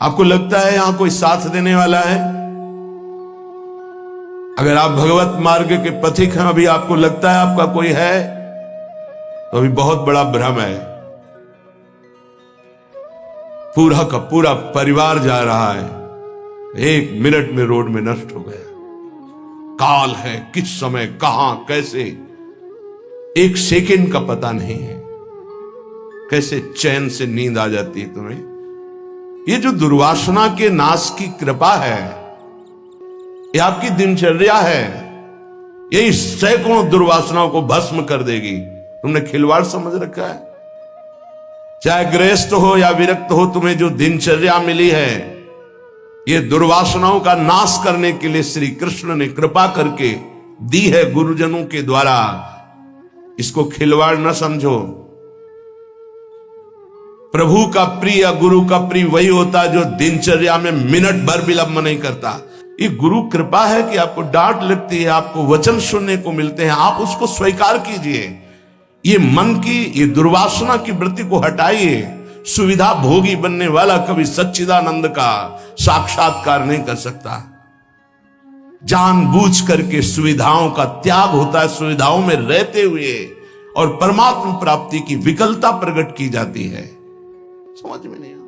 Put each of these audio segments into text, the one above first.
आपको लगता है यहां कोई साथ देने वाला है? अगर आप भगवत मार्ग के पथिक हैं, अभी आपको लगता है आपका कोई है, तो अभी बहुत बड़ा भ्रम है। पूरा का पूरा परिवार जा रहा है, 1 मिनट में रोड में नष्ट हो गया। काल है, किस समय कहां कैसे, 1 सेकंड का पता नहीं है। कैसे चैन से नींद आ जाती है तुम्हें? ये जो दुर्वासना के नाश की कृपा है, ये आपकी दिनचर्या है, यही सैकड़ों दुर्वासनाओं को भस्म कर देगी। तुमने खिलवाड़ समझ रखा है। चाहे गृहस्थ हो या विरक्त हो, तुम्हें जो दिनचर्या मिली है, ये दुर्वासनाओं का नाश करने के लिए श्री कृष्ण ने कृपा करके दी है गुरुजनों के द्वारा। इसको खिलवाड़ न समझो। प्रभु का प्रिय, गुरु का प्रिय वही होता है जो दिनचर्या में मिनट भर विलंब नहीं करता। ये गुरु कृपा है कि आपको डांट लगती है, आपको वचन सुनने को मिलते हैं, आप उसको स्वीकार कीजिए। ये मन की, ये दुर्वासना की वृत्ति को हटाइए। सुविधा भोगी बनने वाला कभी सच्चिदानंद का साक्षात्कार नहीं कर सकता। जानबूझ करके सुविधाओं का त्याग होता है, सुविधाओं में रहते हुए, और परमात्मा प्राप्ति की विकलता प्रकट की जाती है। समझ में नहीं आता।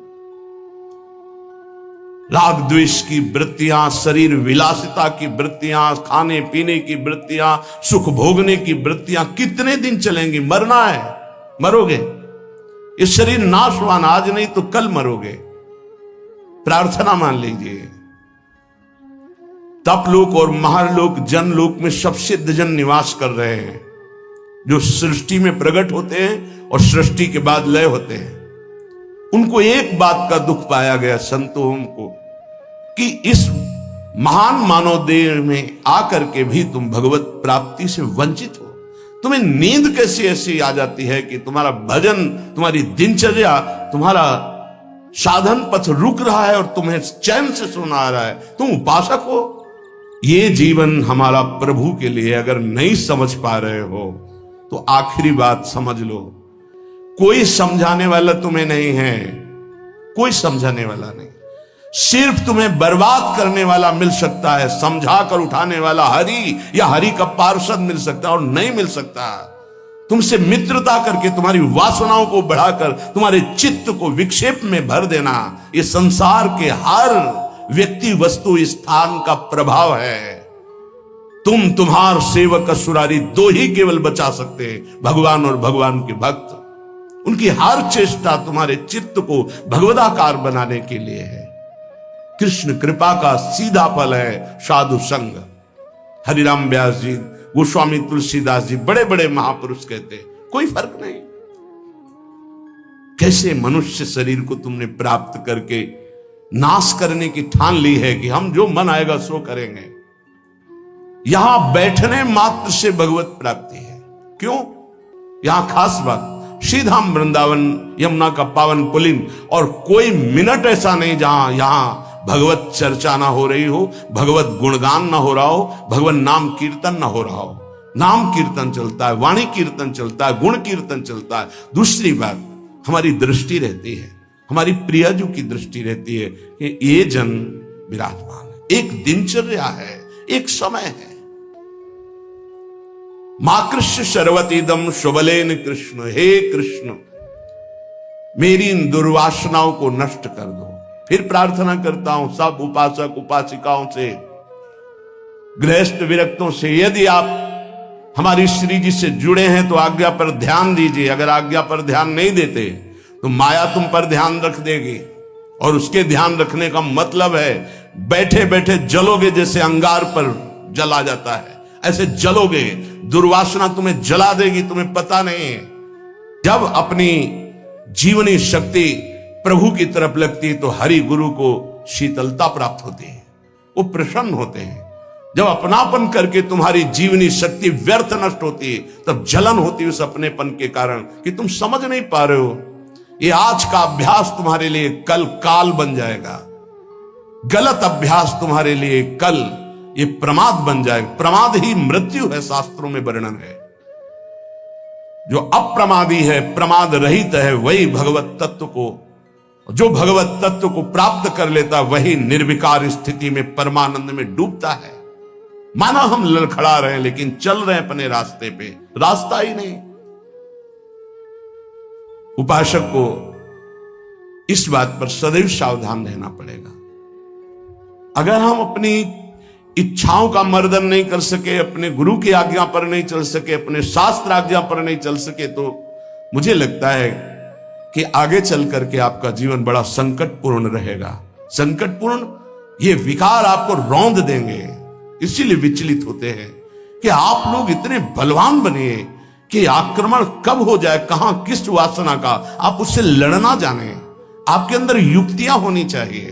राग द्वेष की वृत्तियां, शरीर विलासिता की वृत्तियां, खाने पीने की वृत्तियां, सुख भोगने की वृत्तियां कितने दिन चलेंगी? मरना है, मरोगे। ये शरीर नाशवान, आज नहीं तो कल मरोगे। प्रार्थना मान लीजिए। तपलोक और महालोक, जनलोक में सब सिद्ध जन निवास कर रहे हैं, जो सृष्टि में प्रकट होते हैं और सृष्टि के बाद लय होते हैं। उनको एक बात का दुख पाया गया, संतों को, कि इस महान मानव देह में आकर के भी तुम भगवत प्राप्ति से वंचित हो। तुम्हें नींद कैसी ऐसी आ जाती है कि तुम्हारा भजन, तुम्हारी दिनचर्या, तुम्हारा साधन पथ रुक रहा है और तुम्हें चैन से सोना आ रहा है। तुम उपासक हो। ये जीवन हमारा प्रभु के लिए। अगर नहीं समझ पा रहे हो तो आखिरी बात समझ लो, कोई समझाने वाला तुम्हें नहीं है, कोई समझाने वाला नहीं। सिर्फ तुम्हें बर्बाद करने वाला मिल सकता है, समझा कर उठाने वाला हरि या हरि का पार्षद मिल सकता है, और नहीं मिल सकता। तुमसे मित्रता करके तुम्हारी वासनाओं को बढ़ाकर तुम्हारे चित्त को विक्षेप में भर देना, ये संसार के हर व्यक्ति, वस्तु, स्थान का प्रभाव है। तुम, तुम्हार सेवक असुरारी, 2 ही केवल बचा सकते हैं, भगवान और भगवान के भक्त। उनकी हर चेष्टा तुम्हारे चित्त को भगवदाकार बनाने के लिए है। कृष्ण कृपा का सीधा फल है साधु संग। हरिराम व्यास जी, गोस्वामी तुलसीदास जी, बड़े बड़े महापुरुष कहते हैं, कोई फर्क नहीं। कैसे मनुष्य शरीर को तुमने प्राप्त करके नाश करने की ठान ली है कि हम जो मन आएगा सो करेंगे। यहां बैठने मात्र से भगवत प्राप्ति है। क्यों? यहां खास बात, श्रीधाम वृंदावन यमुना का पावन पुलिन, और कोई मिनट ऐसा नहीं जहां यहां भगवत चर्चा ना हो रही हो, भगवत गुणगान ना हो रहा हो, भगवत नाम कीर्तन ना हो रहा हो। नाम कीर्तन चलता है, वाणी कीर्तन चलता है, गुण कीर्तन चलता है। दूसरी बात, हमारी दृष्टि रहती है, हमारी प्रियजू की दृष्टि रहती है कि ये जन विराजमान है। एक दिनचर्या है, एक समय है। माकृष्य शर्वतीदम शुभलेन कृष्ण, हे कृष्ण मेरी इन दुर्वासनाओं को नष्ट कर दो। फिर प्रार्थना करता हूं सब उपासक उपासिकाओं से, गृहस्थ विरक्तों से, यदि आप हमारी श्री जी से जुड़े हैं तो आज्ञा पर ध्यान दीजिए। अगर आज्ञा पर ध्यान नहीं देते तो माया तुम पर ध्यान रख देगी, और उसके ध्यान रखने का मतलब है बैठे बैठे जलोगे, जैसे अंगार पर जला जाता है, ऐसे जलोगे। दुर्वासना तुम्हें जला देगी, तुम्हें पता नहीं है। जब अपनी जीवनी शक्ति प्रभु की तरफ लगती है तो हरि गुरु को शीतलता प्राप्त होती है, वो प्रसन्न होते हैं। जब अपनापन करके तुम्हारी जीवनी शक्ति व्यर्थ नष्ट होती है, तब जलन होती है उस अपनेपन के कारण कि तुम समझ नहीं पा रहे हो। ये आज का अभ्यास तुम्हारे लिए कल काल बन जाएगा। गलत अभ्यास तुम्हारे लिए कल ये प्रमाद बन जाएगा। प्रमाद ही मृत्यु है, शास्त्रों में वर्णन है। जो अप्रमादी है, प्रमाद रहित है, वही भगवत तत्व को जो भगवत तत्व को प्राप्त कर लेता वही निर्विकार स्थिति में परमानंद में डूबता है। माना हम लड़खड़ा रहे हैं लेकिन चल रहे हैं अपने रास्ते पे, रास्ता ही नहीं। उपासक को इस बात पर सदैव सावधान रहना पड़ेगा। अगर हम अपनी इच्छाओं का मर्दन नहीं कर सके, अपने गुरु की आज्ञा पर नहीं चल सके, अपने शास्त्र आज्ञा पर नहीं चल सके, तो मुझे लगता है कि आगे चल करके आपका जीवन बड़ा संकटपूर्ण रहेगा। संकटपूर्ण, ये विकार आपको रौंद देंगे। इसीलिए विचलित होते हैं कि आप लोग इतने बलवान बनिए कि आक्रमण कब हो जाए, कहां किस वासना का, आप उससे लड़ना जाने। आपके अंदर युक्तियां होनी चाहिए।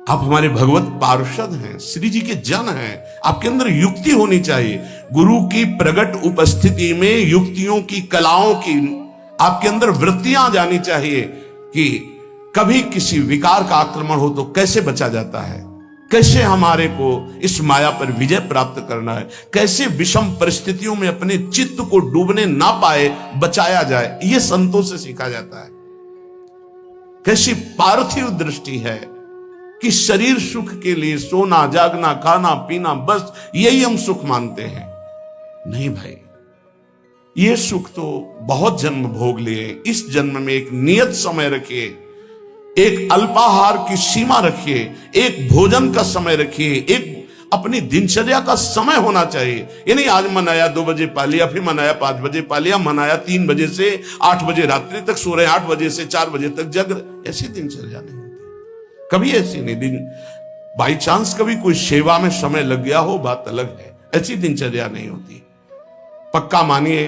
आप हमारे भगवत पार्षद हैं, श्री जी के जन हैं, आपके अंदर युक्ति होनी चाहिए। गुरु की प्रगट उपस्थिति में युक्तियों की, कलाओं की आपके अंदर वृत्तियां जानी चाहिए कि कभी किसी विकार का आक्रमण हो तो कैसे बचा जाता है, कैसे हमारे को इस माया पर विजय प्राप्त करना है, कैसे विषम परिस्थितियों में अपने चित्त को डूबने ना पाए बचाया जाए। यह संतों से सीखा जाता है। कैसी पार्थिव दृष्टि है कि शरीर सुख के लिए सोना, जागना, खाना, पीना, बस यही हम सुख मानते हैं। नहीं भाई, ये सुख तो बहुत जन्म भोग लिए। इस जन्म में एक नियत समय रखिए, एक अल्पाहार की सीमा रखिए, एक भोजन का समय रखिए, एक अपनी दिनचर्या का समय होना चाहिए। ये नहीं आज मनाया 2 बजे पा लिया, फिर मनाया 5 बजे पा लिया, मनाया 3 बजे से 8 बजे रात्रि तक सो रहे, 8 बजे से 4 बजे तक जग रहे। ऐसी दिनचर्या नहीं होती, कभी ऐसी नहीं। दिन बाई चांस कभी कोई सेवा में समय लग गया हो, बात अलग है। ऐसी दिनचर्या नहीं होती। पक्का मानिए,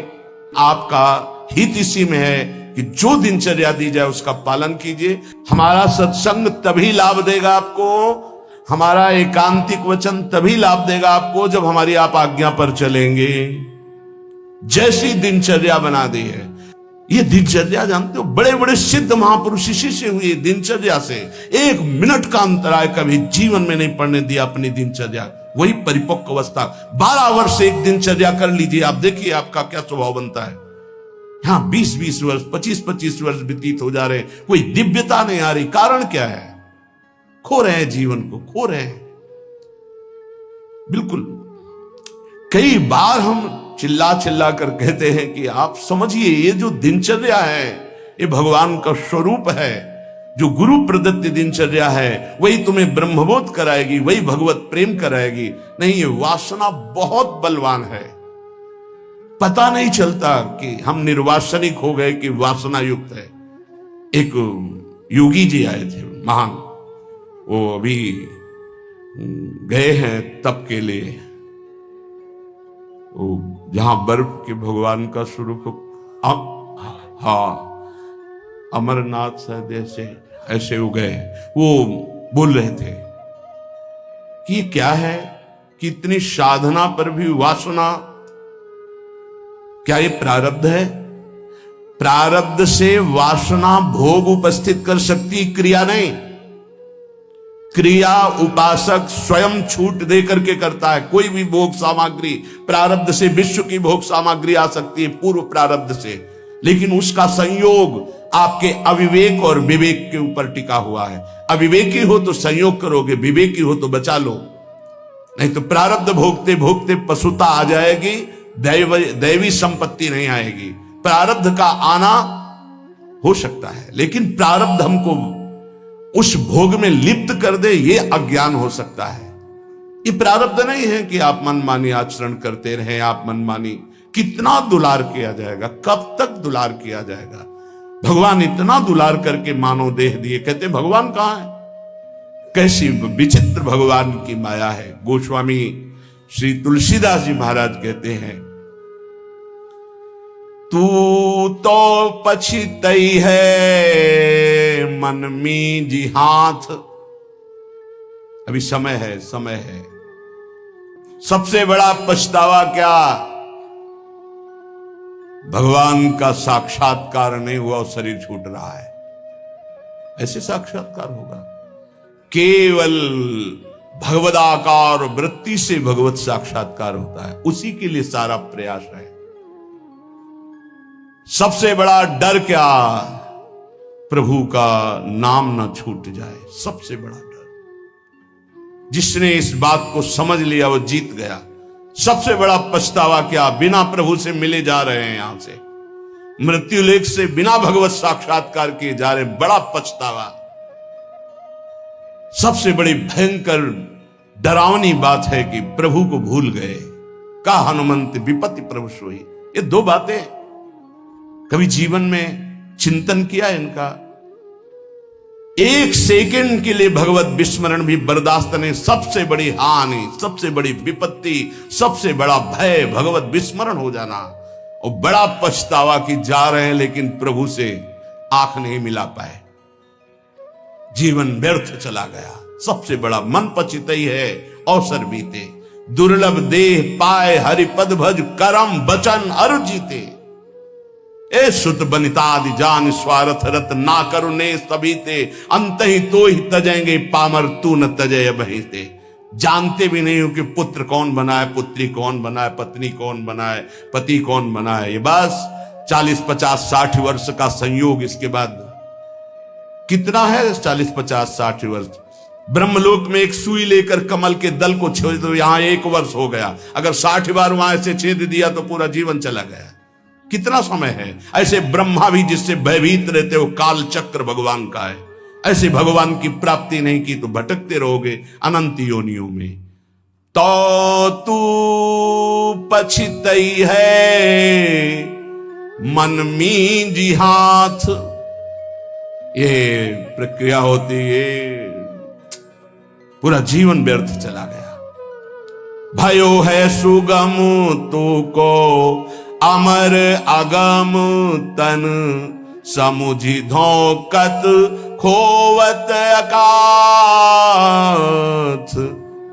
आपका हित इसी में है कि जो दिनचर्या दी जाए उसका पालन कीजिए। हमारा सत्संग तभी लाभ देगा आपको, हमारा एकांतिक वचन तभी लाभ देगा आपको जब हमारी आप आज्ञा पर चलेंगे। जैसी दिनचर्या बना दी है, ये दिनचर्या जानते हो, बड़े बड़े सिद्ध महापुरुष इसी से हुए, दिनचर्या से। 1 मिनट का अंतराय कभी जीवन में नहीं पड़ने दिया अपनी दिनचर्या। वही परिपक्व अवस्था। 12 वर्ष एक दिनचर्या कर लीजिए, आप देखिए आपका क्या स्वभाव बनता है। यहां 20-20 वर्ष, 25-25 वर्ष व्यतीत हो जा रहे हैं, कोई दिव्यता नहीं आ रही। कारण क्या है? खो रहे हैं, जीवन को खो रहे हैं। बिल्कुल, कई बार हम चिल्ला चिल्ला कर कहते हैं कि आप समझिए, ये जो दिनचर्या है ये भगवान का स्वरूप है। जो गुरु प्रदत्त दिनचर्या है वही तुम्हें ब्रह्मबोध कराएगी, वही भगवत प्रेम कराएगी। नहीं, ये वासना बहुत बलवान है। पता नहीं चलता कि हम निर्वासनिक हो गए कि वासना युक्त है। एक योगी जी आए थे महान, वो अभी गए हैं तप के लिए, वो जहां बर्फ के भगवान का स्वरूप, हाँ अमरनाथ शायद ऐसे हो गए। वो बोल रहे थे कि क्या है कि इतनी साधना पर भी वासना, क्या ये प्रारब्ध है? प्रारब्ध से वासना भोग उपस्थित कर सकती, क्रिया नहीं। क्रिया उपासक स्वयं छूट दे करके करता है। कोई भी भोग सामग्री प्रारब्ध से, विश्व की भोग सामग्री आ सकती है पूर्व प्रारब्ध से, लेकिन उसका संयोग आपके अविवेक और विवेक के ऊपर टिका हुआ है। अविवेकी हो तो संयोग करोगे, विवेकी हो तो बचा लो, नहीं तो प्रारब्ध भोगते भोगते पशुता आ जाएगी, दैवी संपत्ति नहीं आएगी। प्रारब्ध का आना हो सकता है, लेकिन प्रारब्ध हमको उस भोग में लिप्त कर दे, ये अज्ञान हो सकता है। ये प्रारब्ध नहीं है कि आप मनमानी आचरण करते रहे, आप मनमानी। कितना दुलार किया जाएगा, कब तक दुलार किया जाएगा? भगवान इतना दुलार करके मानव देह दिए, कहते भगवान कहां है? कैसी विचित्र भगवान की माया है। गोस्वामी श्री तुलसीदास जी महाराज कहते हैं, तू तो पछितई है मन में जी हाथ। अभी समय है, समय है। सबसे बड़ा पछतावा क्या? भगवान का साक्षात्कार नहीं हुआ और शरीर छूट रहा है। ऐसे साक्षात्कार होगा? केवल भगवदाकार वृत्ति से भगवत साक्षात्कार होता है, उसी के लिए सारा प्रयास है। सबसे बड़ा डर क्या? प्रभु का नाम ना छूट जाए, सबसे बड़ा डर। जिसने इस बात को समझ लिया वो जीत गया। सबसे बड़ा पछतावा क्या, बिना प्रभु से मिले जा रहे हैं, यहां से मृत्यु लेख से बिना भगवत साक्षात्कार किए जा रहे, बड़ा पछतावा। सबसे बड़ी भयंकर डरावनी बात है कि प्रभु को भूल गए। का हनुमंत विपत्ति प्रभु सोई, ये दो बातें कभी जीवन में चिंतन किया इनका? एक सेकंड के लिए भगवत विस्मरण भी बर्दाश्त नहीं। सबसे बड़ी हानि, सबसे बड़ी विपत्ति, सबसे बड़ा भय भगवत विस्मरण हो जाना। और बड़ा पछतावा कि जा रहे हैं लेकिन प्रभु से आंख नहीं मिला पाए, जीवन व्यर्थ चला गया। सबसे बड़ा मन पचितई है अवसर बीते, दुर्लभ देह पाए हरिपद भज, करम बचन अरु जीते। ए सुत बनितादि जान स्वार्थ रत, ना करुणे सभी ते, अंत ही तो ही तजेंगे पामर, तू न तजय बहिते। जानते भी नहीं हो कि पुत्र कौन बनाए, पुत्री कौन बनाए, पत्नी कौन बनाए, पति कौन बनाए। ये बस 40, 50, 60 वर्ष का संयोग, इसके बाद कितना है 40, 50, 60 वर्ष। ब्रह्मलोक में एक सुई लेकर कमल के दल को छेद दो, यहां 1 वर्ष हो गया। अगर 60 बार वहां से छेद दिया तो पूरा जीवन चला गया। कितना समय है। ऐसे ब्रह्मा भी जिससे भयभीत रहते हो, काल चक्र भगवान का है। ऐसे भगवान की प्राप्ति नहीं की तो भटकते रहोगे अनंत योनियों में। तो तू पछितई है मन मींजी हाथ, ये प्रक्रिया होती है, पूरा जीवन व्यर्थ चला गया। भयो है सुगम तो को अमर अगम तन, समुझी धोकत खोवत अकाथ।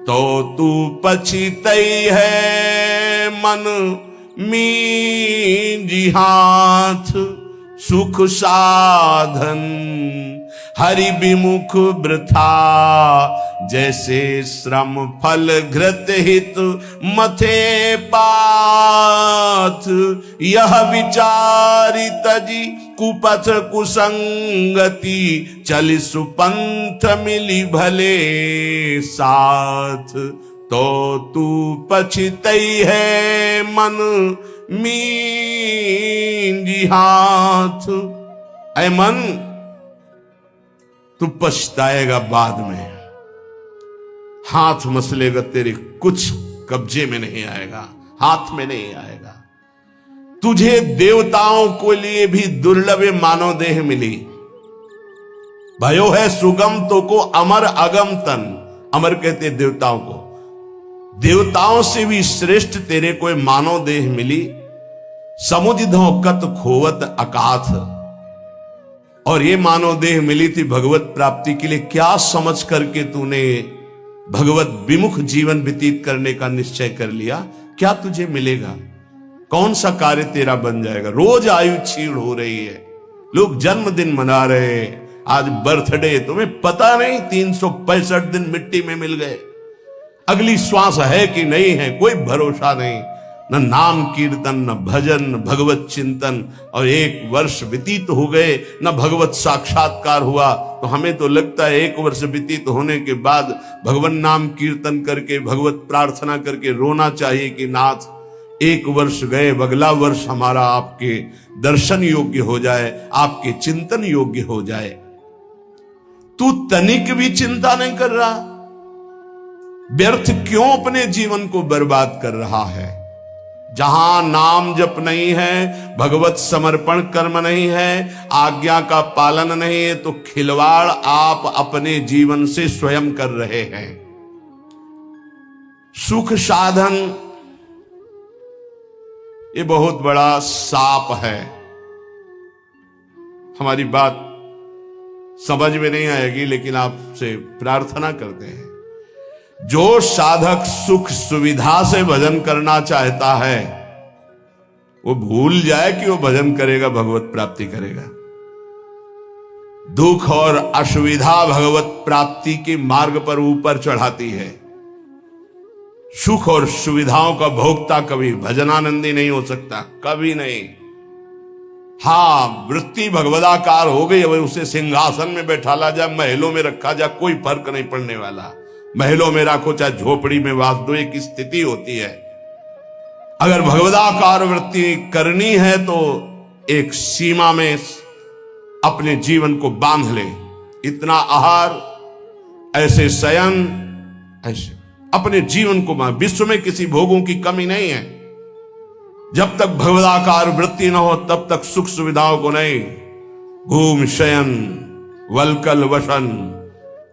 तो तू पछितई है मन मींजी हाथ, सुख साधन हरि विमुख वृथा, जैसे श्रम फल घृत हित मथे पाथ। यह विचारी तजी कुपथ कुसंगति, चलि सुपंथ मिली भले साथ। तो तू पछितई है मन मींजी हाथ। ऐ मन, तू पछताएगा बाद में, हाथ मसलेगा, तेरे कुछ कब्जे में नहीं आएगा, हाथ में नहीं आएगा। तुझे देवताओं को लिए भी दुर्लभ मानव देह मिली। भयो है सुगम तो को अमर अगम तन, अमर कहते देवताओं को, देवताओं से भी श्रेष्ठ तेरे को मानव देह मिली। समुझ धोकत खोवत अकाथ, और ये मानव देह मिली थी भगवत प्राप्ति के लिए। क्या समझ करके तूने भगवत विमुख जीवन व्यतीत करने का निश्चय कर लिया? क्या तुझे मिलेगा? कौन सा कार्य तेरा बन जाएगा? रोज आयु क्षीण हो रही है, लोग जन्मदिन मना रहे हैं, आज बर्थडे, तुम्हें पता नहीं 365 दिन मिट्टी में मिल गए। अगली श्वास है कि नहीं है कोई भरोसा नहीं। न नाम कीर्तन, न भजन, न भगवत चिंतन, और 1 वर्ष व्यतीत हो गए, न भगवत साक्षात्कार हुआ। तो हमें तो लगता है 1 वर्ष व्यतीत होने के बाद भगवान नाम कीर्तन करके, भगवत प्रार्थना करके रोना चाहिए कि नाथ 1 वर्ष गए, अगला वर्ष हमारा आपके दर्शन योग्य हो जाए, आपके चिंतन योग्य हो जाए। तू तनिक भी चिंता नहीं कर रहा, व्यर्थ क्यों अपने जीवन को बर्बाद कर रहा है? जहां नाम जप नहीं है, भगवत समर्पण कर्म नहीं है, आज्ञा का पालन नहीं है, तो खिलवाड़ आप अपने जीवन से स्वयं कर रहे हैं। सुख साधन ये बहुत बड़ा साप है। हमारी बात समझ में नहीं आएगी, लेकिन आपसे प्रार्थना करते हैं, जो साधक सुख सुविधा से भजन करना चाहता है वो भूल जाए कि वो भजन करेगा, भगवत प्राप्ति करेगा। दुख और असुविधा भगवत प्राप्ति के मार्ग पर ऊपर चढ़ाती है। सुख और सुविधाओं का भोक्ता कभी भजनानंदी नहीं हो सकता, कभी नहीं। हाँ, वृत्ति भगवदाकार हो गई, अब उसे सिंहासन में बैठाला जा, महलों में रखा जा, कोई फर्क नहीं पड़ने वाला। महलों में रखो चाहे झोपड़ी में वास दो, एक स्थिति होती है। अगर भगवदाकार वृत्ति करनी है तो एक सीमा में अपने जीवन को बांध ले। इतना आहार, ऐसे शयन, ऐसे अपने जीवन को बांध। विश्व में किसी भोगों की कमी नहीं है। जब तक भगवदाकार वृत्ति न हो तब तक सुख सुविधाओं को नहीं। घूम शयन वलकल वसन,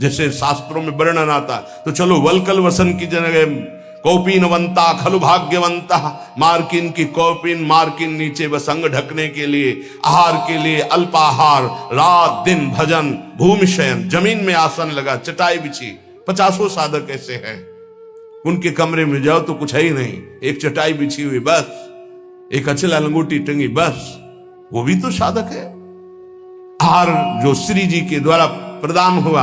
जैसे शास्त्रों में वर्णन आता। तो चलो वलकल वसन की जगह कौपीनवंता खलु भाग्यवंता, मार्किन की कौपीन, मार्किन नीचे वसंग ढकने के लिए, आहार के लिए अल्पाहार, रात दिन भजन, भूमि शयन, जमीन में आसन लगा, चटाई बिछी। 50 साधक ऐसे हैं, उनके कमरे में जाओ तो कुछ है ही नहीं, एक चटाई बिछी हुई बस, एक अचला लंगोटी टंगी बस, वो भी तो साधक है। आहार जो श्री जी के द्वारा प्रदान हुआ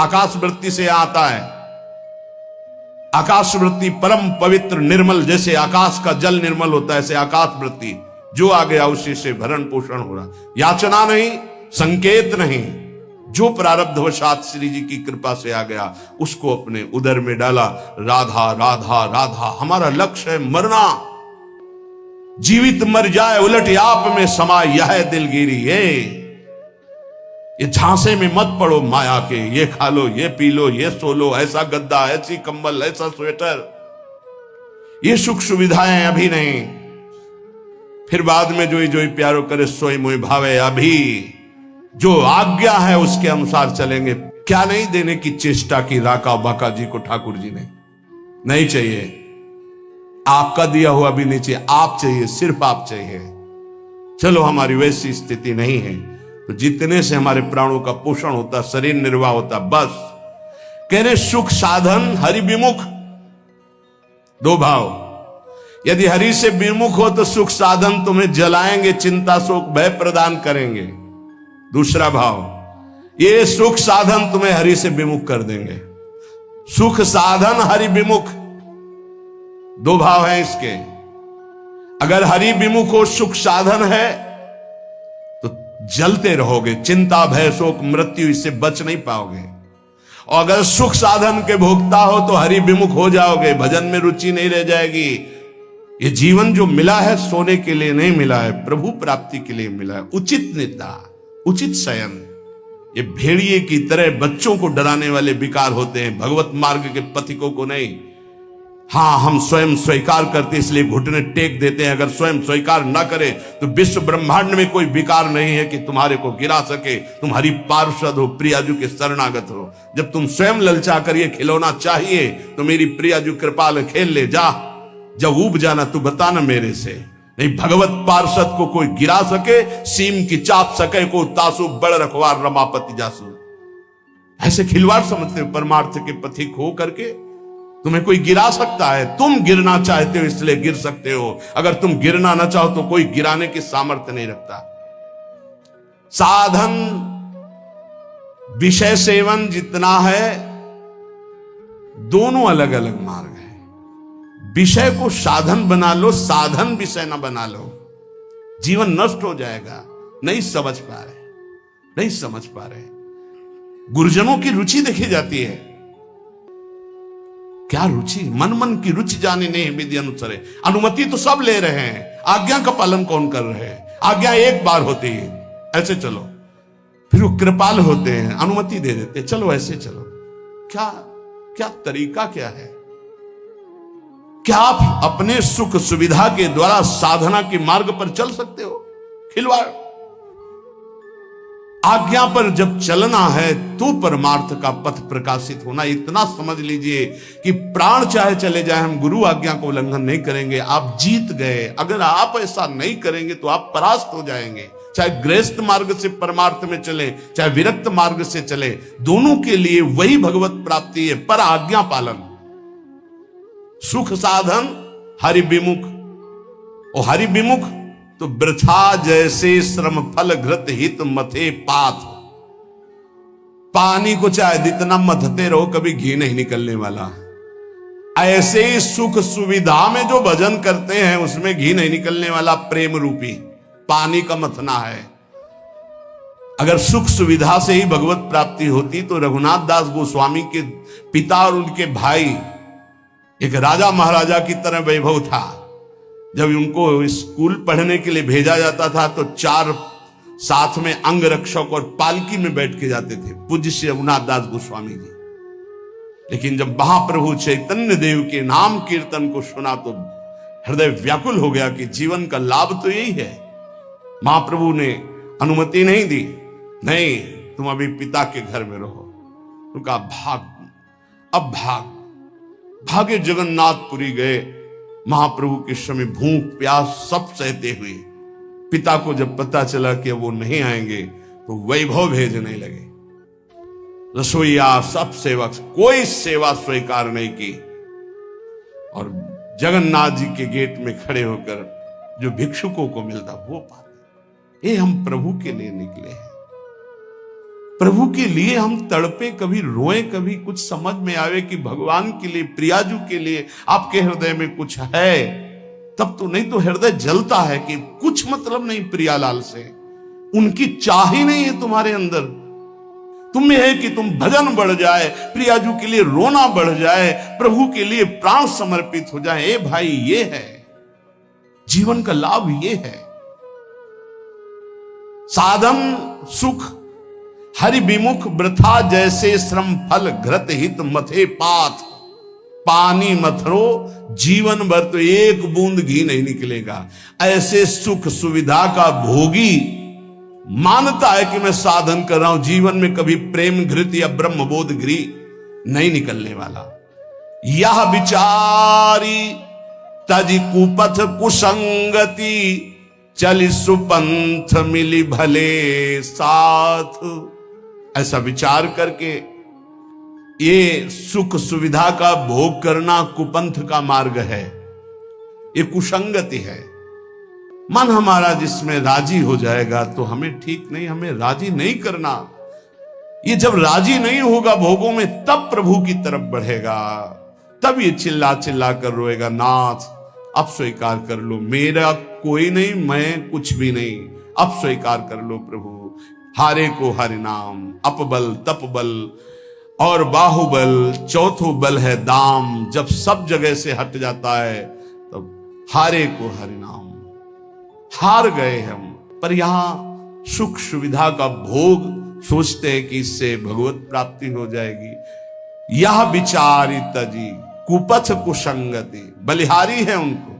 आकाश वृत्ति से आता है। आकाश वृत्ति परम पवित्र निर्मल, जैसे आकाश का जल निर्मल होता है, ऐसे आकाश वृत्ति जो आ गया उसी से भरण पोषण हो रहा। याचना नहीं, संकेत नहीं, जो प्रारब्धवशात श्री जी की कृपा से आ गया उसको अपने उदर में डाला। राधा राधा राधा हमारा लक्ष्य है, मरना। जीवित मर जाए उलट आप में समाये, यह है दिलगिरी। ये झांसे में मत पड़ो माया के, ये खा लो, ये पी लो, ये सो लो, ऐसा गद्दा, ऐसी कंबल, ऐसा स्वेटर, ये सुख सुविधाएं अभी नहीं, फिर बाद में जोई जोई प्यारो करे सोई मोई भावे। अभी जो आज्ञा है उसके अनुसार चलेंगे। क्या नहीं देने की चेष्टा की राका बाका जी को ठाकुर जी ने? नहीं चाहिए, आपका दिया हुआ भी नहीं चाहिए, आप चाहिए, सिर्फ आप चाहिए। चलो हमारी वैसी स्थिति नहीं है तो जितने से हमारे प्राणों का पोषण होता, शरीर निर्वाह होता, बस। कह रहे सुख साधन हरि विमुख, दो भाव। यदि हरि से विमुख हो तो सुख साधन तुम्हें जलाएंगे, चिंता शोक भय प्रदान करेंगे। दूसरा भाव, ये सुख साधन तुम्हें हरि से विमुख कर देंगे। सुख साधन हरि विमुख, दो भाव हैं इसके। अगर हरि विमुख हो, सुख साधन है तो जलते रहोगे, चिंता भय शोक मृत्यु इससे बच नहीं पाओगे। और अगर सुख साधन के भोक्ता हो तो हरि विमुख हो जाओगे, भजन में रुचि नहीं रह जाएगी। ये जीवन जो मिला है सोने के लिए नहीं मिला है, प्रभु प्राप्ति के लिए मिला है। उचित निद्रा, उचित शयन। ये भेड़िए की तरह बच्चों को डराने वाले विकार होते हैं, भगवत मार्ग के पथिकों को नहीं। हाँ, हम स्वयं स्वीकार करते इसलिए घुटने टेक देते हैं। अगर स्वयं स्वीकार ना करे तो विश्व ब्रह्मांड में कोई विकार नहीं है कि तुम्हारे को गिरा सके। तुम्हारी पार्षद हो, प्रियाजू के शरणागत हो। जब तुम स्वयं ललचा कर ये खिलौना चाहिए तो मेरी प्रियाजू कृपाल खेल ले जा। जब ऊब जाना तू बताना मेरे से। नहीं, भगवत पार्षद को कोई गिरा सके, सीम की चाप सके को तासु बड़ रखवार रमापति जासु। ऐसे खिलवाड़ समझते हो परमार्थ के पथिक हो करके? तुम्हें कोई गिरा सकता है, तुम गिरना चाहते हो इसलिए गिर सकते हो। अगर तुम गिरना ना चाहो तो कोई गिराने की सामर्थ्य नहीं रखता। साधन विषय सेवन जितना है, दोनों अलग अलग मार्ग है। विषय को साधन बना लो, साधन विषय ना बना लो, जीवन नष्ट हो जाएगा। नहीं समझ पा रहे, नहीं समझ पा रहे। गुरुजनों की रुचि देखी जाती है। क्या रुचि? मन मन की रुचि जाने नहीं विधि अनुसार। अनुमति तो सब ले रहे हैं, आज्ञा का पालन कौन कर रहे हैं? आज्ञा एक बार होती है, ऐसे चलो। फिर वो कृपाल होते हैं, अनुमति दे देते, चलो ऐसे चलो। क्या क्या तरीका क्या है? क्या आप अपने सुख सुविधा के द्वारा साधना के मार्ग पर चल सकते हो? खिलवाड़। आज्ञा पर जब चलना है तो परमार्थ का पथ प्रकाशित होना। इतना समझ लीजिए कि प्राण चाहे चले जाए, हम गुरु आज्ञा को उल्लंघन नहीं करेंगे। आप जीत गए। अगर आप ऐसा नहीं करेंगे तो आप परास्त हो जाएंगे। चाहे गृहस्थ मार्ग से परमार्थ में चले, चाहे विरक्त मार्ग से चले, दोनों के लिए वही भगवत प्राप्ति है, पर आज्ञा पालन। सुख साधन हरि विमुख। और हरि विमुख तो वृथा जैसे श्रम फल घृत हित मथे पाथ। पानी को चाहे जितना मथते रहो, कभी घी नहीं निकलने वाला। ऐसे ही सुख सुविधा में जो भजन करते हैं उसमें घी नहीं निकलने वाला। प्रेम रूपी पानी का मथना है। अगर सुख सुविधा से ही भगवत प्राप्ति होती तो रघुनाथ दास गोस्वामी के पिता और उनके भाई एक राजा महाराजा की तरह वैभव था। जब उनको स्कूल पढ़ने के लिए भेजा जाता था तो 4 साथ में अंग रक्षक और पालकी में बैठ के जाते थे पूज्य श्री रघुनाथ दास गोस्वामी जी। लेकिन जब महाप्रभु चैतन्य देव के नाम कीर्तन को सुना तो हृदय व्याकुल हो गया कि जीवन का लाभ तो यही है। महाप्रभु ने अनुमति नहीं दी, नहीं तुम अभी पिता के घर में रहो। उनका अब भागे जगन्नाथपुरी गए। महाप्रभु के समय भूख प्यास सब सहते हुए पिता को जब पता चला कि वो नहीं आएंगे तो वैभव भेजने लगे। रसोईया सब सेवक, कोई सेवा स्वीकार नहीं की और जगन्नाथ जी के गेट में खड़े होकर जो भिक्षुकों को मिलता वो पाते। ये हम प्रभु के लिए निकले हैं, प्रभु के लिए हम तड़पे, कभी रोए, कभी कुछ समझ में आवे कि भगवान के लिए, प्रियाजू के लिए आपके हृदय में कुछ है तब तो, नहीं तो हृदय जलता है कि कुछ मतलब नहीं प्रियालाल से, उनकी चाह ही नहीं है तुम्हारे अंदर। तुम्हें है कि तुम भजन बढ़ जाए, प्रियाजू के लिए रोना बढ़ जाए, प्रभु के लिए प्राण समर्पित हो जाए। ए भाई, ये है जीवन का लाभ, ये है साधन सुख हरि विमुख वृथा जैसे श्रम फल घृत हित मथे पाथ। पानी मथरो जीवन भर तो एक बूंद घी नहीं निकलेगा। ऐसे सुख सुविधा का भोगी मानता है कि मैं साधन कर रहा हूं, जीवन में कभी प्रेम घृत या ब्रह्मबोध घी नहीं निकलने वाला। यह विचारी तज कुपथ कुसंगति चली सुपंथ मिली भले साथ। ऐसा विचार करके ये सुख सुविधा का भोग करना कुपंथ का मार्ग है, ये कुसंगति है। मन हमारा जिसमें राजी हो जाएगा तो हमें ठीक नहीं, हमें राजी नहीं करना। ये जब राजी नहीं होगा भोगों में तब प्रभु की तरफ बढ़ेगा, तब ये चिल्ला चिल्ला कर रोएगा, नाथ अब स्वीकार कर लो, मेरा कोई नहीं, मैं कुछ भी नहीं, अब स्वीकार कर लो प्रभु। हारे को हरि नाम, अपबल तपबल और बाहुबल, चौथो बल है दाम। जब सब जगह से हट जाता है तब हारे को हरि नाम। हार गए हम, पर यहां सुख सुविधा का भोग सोचते हैं कि इससे भगवत प्राप्ति हो जाएगी। यह विचारी तजी कुपथ कुसंगति, बलिहारी है उनको।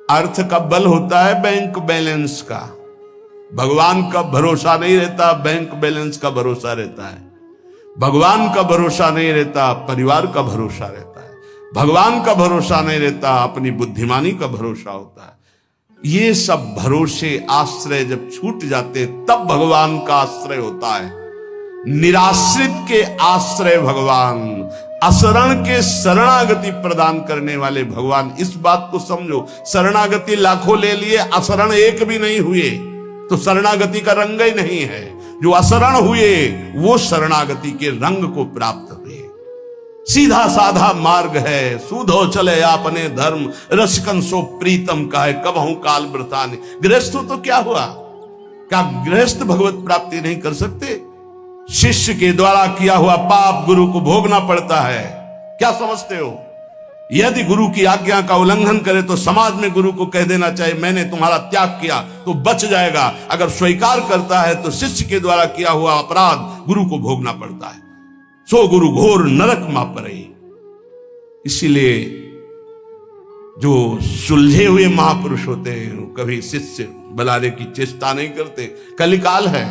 अर्थ का बल होता है बैंक बैलेंस का, भगवान का भरोसा नहीं रहता, बैंक बैलेंस का भरोसा रहता है। भगवान का भरोसा नहीं रहता, परिवार का भरोसा रहता है। भगवान का भरोसा नहीं रहता, अपनी बुद्धिमानी का भरोसा होता है। ये सब भरोसे आश्रय जब छूट जाते तब भगवान का आश्रय होता है। निराश्रित के आश्रय भगवान, असरण के शरणागति प्रदान करने वाले भगवान। इस बात को समझो, शरणागति लाखों ले लिए, असरण एक भी नहीं हुए तो शरणागति का रंग ही नहीं है। जो असरण हुए वो शरणागति के रंग को प्राप्त हुए। सीधा साधा मार्ग है, सूधो चले आपने धर्म, रसिकन सो प्रीतम का है, कबहू काल व्रताने। गृहस्थों तो क्या हुआ, क्या गृहस्थ भगवत प्राप्ति नहीं कर सकते? शिष्य के द्वारा किया हुआ पाप गुरु को भोगना पड़ता है। क्या समझते हो? यदि गुरु की आज्ञा का उल्लंघन करे तो समाज में गुरु को कह देना चाहिए मैंने तुम्हारा त्याग किया, तो बच जाएगा। अगर स्वीकार करता है तो शिष्य के द्वारा किया हुआ अपराध गुरु को भोगना पड़ता है। सो गुरु घोर नरक मा परे। इसीलिए जो सुलझे हुए महापुरुष होते हैं कभी शिष्य बुलाने की चेष्टा नहीं करते। कलिकाल है,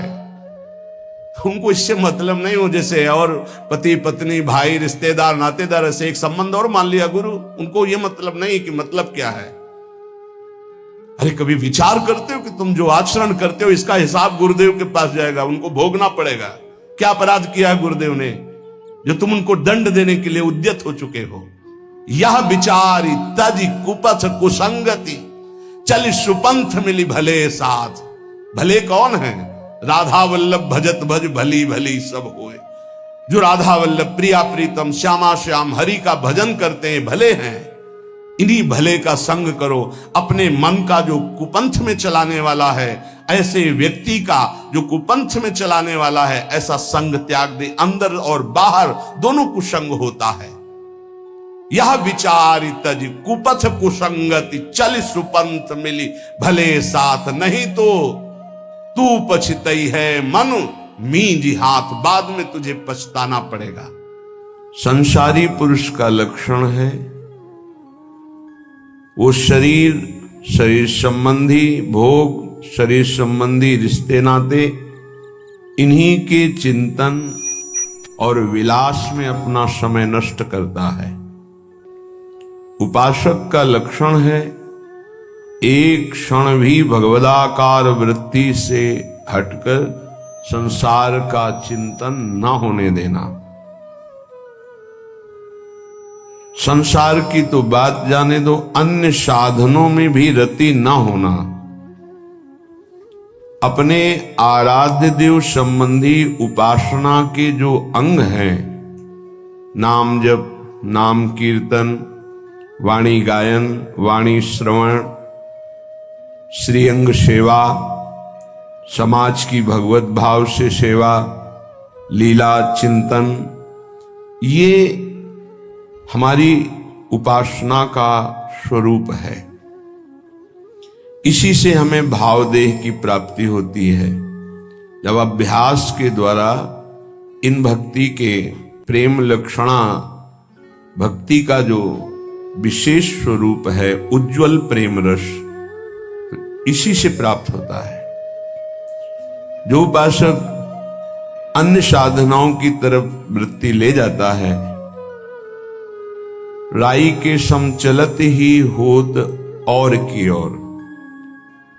उनको इससे मतलब नहीं हो। जैसे और पति पत्नी भाई रिश्तेदार नातेदार ऐसे एक संबंध और मान लिया गुरु, उनको ये मतलब नहीं कि मतलब क्या है। अरे कभी विचार करते हो कि तुम जो आचरण करते हो इसका हिसाब गुरुदेव के पास जाएगा, उनको भोगना पड़ेगा। क्या अपराध किया है गुरुदेव ने जो तुम उनको दंड देने के लिए उद्यत हो चुके हो? यह विचारी तज कुपथ कुसंगति चल सुपंथ मिली भले साथ। भले कौन है? राधा वल्लभ भजत भज भली भली सब होए। जो राधा वल्लभ प्रिया प्रीतम श्यामा श्याम हरि का भजन करते हैं भले हैं। इन्हीं भले का संग करो। अपने मन का जो कुपंथ में चलाने वाला है, ऐसे व्यक्ति का जो कुपंथ में चलाने वाला है, ऐसा संग त्याग दे। अंदर और बाहर दोनों कुसंग होता है। यह विचार तज कुपथ कुसंगति, चल सुपंथ मिली भले साथ, नहीं तो तू पछतई है मन मींजी हाथ, बाद में तुझे पछताना पड़ेगा। संसारी पुरुष का लक्षण है वो शरीर संबंधी भोग, शरीर संबंधी रिश्ते नाते, इन्हीं के चिंतन और विलास में अपना समय नष्ट करता है। उपासक का लक्षण है एक क्षण भी भगवदाकार वृत्ति से हटकर संसार का चिंतन न होने देना। संसार की तो बात जाने दो, अन्य साधनों में भी रति न होना। अपने आराध्य देव संबंधी उपासना के जो अंग हैं, नाम जप, नाम कीर्तन, वाणी गायन, वाणी श्रवण, श्रीअंग सेवा, समाज की भगवत भाव से सेवा, लीला चिंतन, ये हमारी उपासना का स्वरूप है। इसी से हमें भाव देह की प्राप्ति होती है। जब अभ्यास के द्वारा इन भक्ति के प्रेम लक्षणा, भक्ति का जो विशेष स्वरूप है उज्जवल प्रेम रस, इसी से प्राप्त होता है। जो उपासक अन्य साधनाओं की तरफ वृत्ति ले जाता है, राई के सम चलत ही होत और की ओर,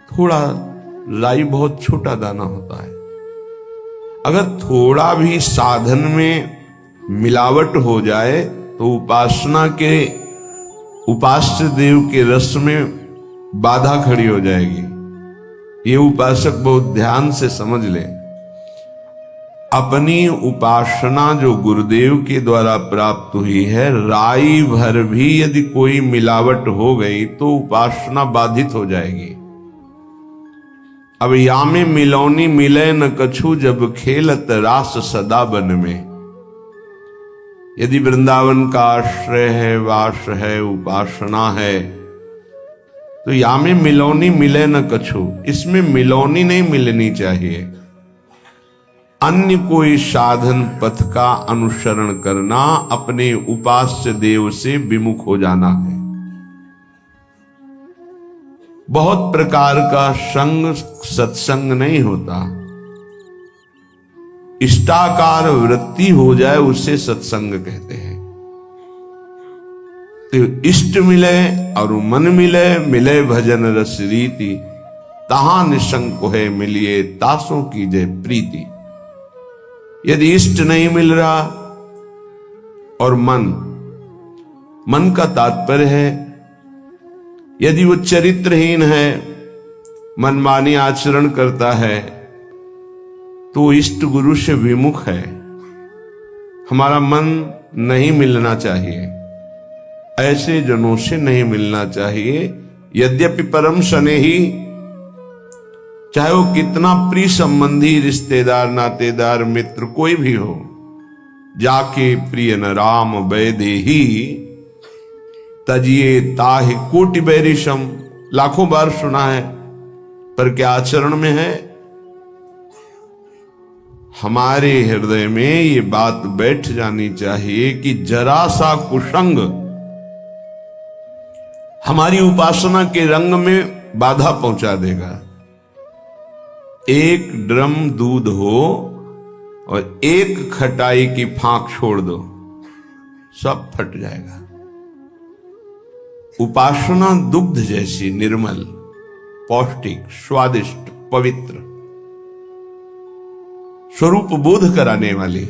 थोड़ा राई बहुत छोटा दाना होता है, अगर थोड़ा भी साधन में मिलावट हो जाए तो उपासना के उपास्य देव के रस में बाधा खड़ी हो जाएगी। ये उपासक बहुत ध्यान से समझ ले। अपनी उपासना जो गुरुदेव के द्वारा प्राप्त हुई है, राई भर भी यदि कोई मिलावट हो गई तो उपासना बाधित हो जाएगी। अब या में मिलौनी मिले न कछु, जब खेलत रास सदा बन में। यदि वृंदावन का आश्रय है, वास है, उपासना है, तो या में मिलौनी मिले न कछु, इसमें मिलौनी नहीं मिलनी चाहिए। अन्य कोई साधन पथ का अनुसरण करना अपने उपास्य देव से विमुख हो जाना है। बहुत प्रकार का संग सत्संग नहीं होता। इष्टाकार वृत्ति हो जाए उसे सत्संग कहते हैं। तो इष्ट मिले और मन मिले, मिले भजन रस रीति, तहां निशंक है मिलिए तासों की जय प्रीति। यदि इष्ट नहीं मिल रहा और मन का तात्पर्य है यदि वो चरित्रहीन है, मनमानी आचरण करता है, तो इष्ट गुरु से विमुख है। हमारा मन नहीं मिलना चाहिए, ऐसे जनों से नहीं मिलना चाहिए। यद्यपि परम स्नेही, चाहे वो कितना प्रिय संबंधी, रिश्तेदार, नातेदार, मित्र कोई भी हो, जाके प्रिय न राम वैदेही, तजिए ताहि कोटि बैरिशम, लाखों बार सुना है, पर क्या आचरण में है? हमारे हृदय में ये बात बैठ जानी चाहिए कि जरा सा कुसंग हमारी उपासना के रंग में बाधा पहुंचा देगा। एक ड्रम दूध हो और एक खटाई की फांक छोड़ दो, सब फट जाएगा। उपासना दुग्ध जैसी निर्मल, पौष्टिक, स्वादिष्ट, पवित्र, स्वरूप बोध कराने वाली,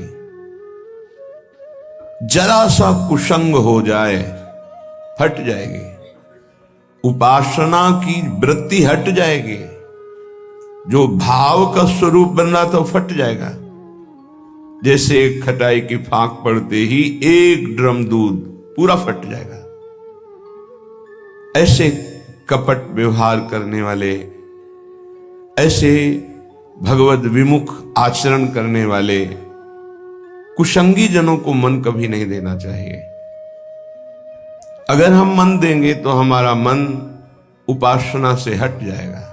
जरा सा कुसंग हो जाए फट जाएगी। उपासना की वृत्ति हट जाएगी, जो भाव का स्वरूप बन रहा था वो फट जाएगा। जैसे एक खटाई की फांक पड़ते ही एक ड्रम दूध पूरा फट जाएगा। ऐसे कपट व्यवहार करने वाले, ऐसे भगवद विमुख आचरण करने वाले कुसंगी जनों को मन कभी नहीं देना चाहिए। अगर हम मन देंगे तो हमारा मन उपासना से हट जाएगा।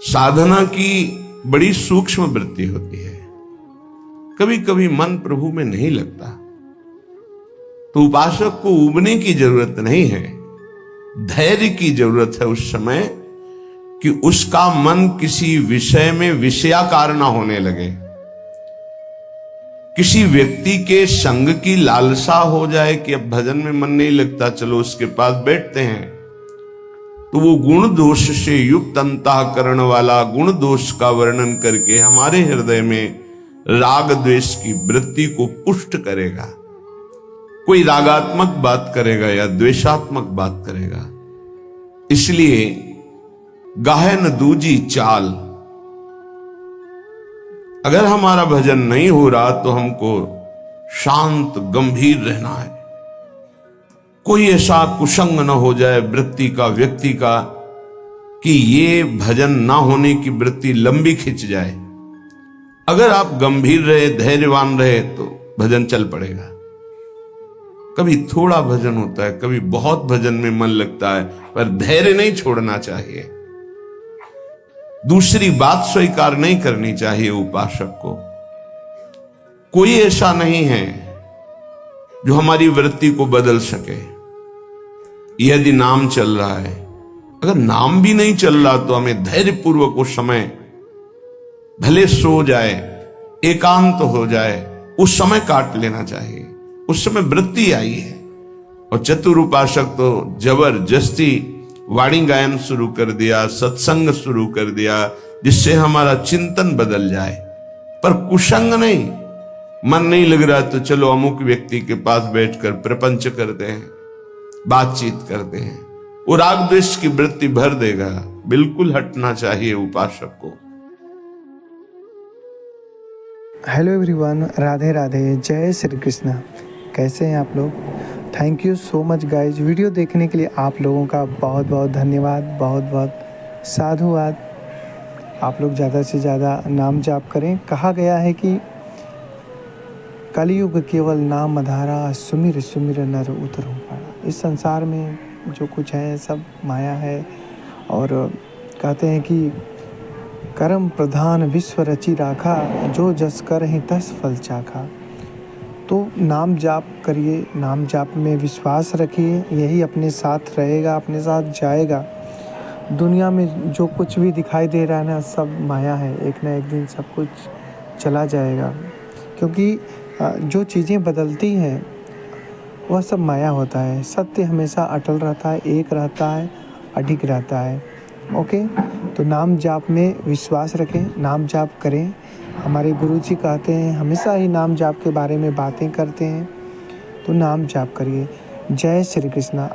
साधना की बड़ी सूक्ष्म वृत्ति होती है। कभी कभी मन प्रभु में नहीं लगता तो उपासक को उबने की जरूरत नहीं है, धैर्य की जरूरत है उस समय कि उसका मन किसी विषय में विषयाकार ना होने लगे। किसी व्यक्ति के संग की लालसा हो जाए कि अब भजन में मन नहीं लगता, चलो उसके पास बैठते हैं, तो वो गुण दोष से युक्त अंतःकरण वाला गुण दोष का वर्णन करके हमारे हृदय में राग द्वेष की वृत्ति को पुष्ट करेगा। कोई रागात्मक बात करेगा या द्वेषात्मक बात करेगा। इसलिए गाहे न दूजी चाल। अगर हमारा भजन नहीं हो रहा तो हमको शांत गंभीर रहना है। कोई ऐसा कुसंग न हो जाए वृत्ति का, व्यक्ति का, कि ये भजन ना होने की वृत्ति लंबी खिंच जाए। अगर आप गंभीर रहे, धैर्यवान रहे तो भजन चल पड़ेगा। कभी थोड़ा भजन होता है, कभी बहुत भजन में मन लगता है, पर धैर्य नहीं छोड़ना चाहिए। दूसरी बात स्वीकार नहीं करनी चाहिए उपासक को। कोई ऐसा नहीं है जो हमारी वृत्ति को बदल सके। यदि नाम चल रहा है, अगर नाम भी नहीं चल रहा तो हमें धैर्यपूर्वक उस समय, भले सो जाए, एकांत हो जाए, उस समय काट लेना चाहिए। उस समय वृत्ति आई है। और चतुर उपासक तो जबरदस्ती वाणी गायन शुरू कर दिया, सत्संग शुरू कर दिया, जिससे हमारा चिंतन बदल जाए। पर कुसंग नहीं। मन नहीं लग रहा तो चलो अमुक व्यक्ति के पास बैठकर प्रपंच करते हैं, बातचीत करते हैं। वो राग द्वेष की वृत्ति भर देगा। बिल्कुल हटना चाहिए उपासक को। हेलो एवरीवन, राधे राधे, जय श्री कृष्णा। कैसे हैं आप लोग? Thank you so much guys. Video देखने के लिए आप लोगों का बहुत बहुत धन्यवाद, बहुत बहुत साधुवाद। आप लोग ज़्यादा से ज़्यादा नाम जाप करें। कहा गया है कि कलयुग केवल नाम आधारा, सुमिर सुमिर नर उतरु पारा। इस संसार में जो कुछ है सब माया है। और कहते हैं कि कर्म प्रधान विश्व रचि राखा, जो जस करहि तस फल चाखा। तो नाम जाप करिए, नाम जाप में विश्वास रखिए, यही अपने साथ रहेगा, अपने साथ जाएगा। दुनिया में जो कुछ भी दिखाई दे रहा है ना, सब माया है। एक ना एक दिन सब कुछ चला जाएगा, क्योंकि जो चीज़ें बदलती हैं वह सब माया होता है। सत्य हमेशा अटल रहता है, एक रहता है, अडिग रहता है। ओके, तो नाम जाप में विश्वास रखें, नाम जाप करें। हमारे गुरुजी कहते हैं, हमेशा ही नाम जाप के बारे में बातें करते हैं, तो नाम जाप करिए। जय श्री कृष्णा।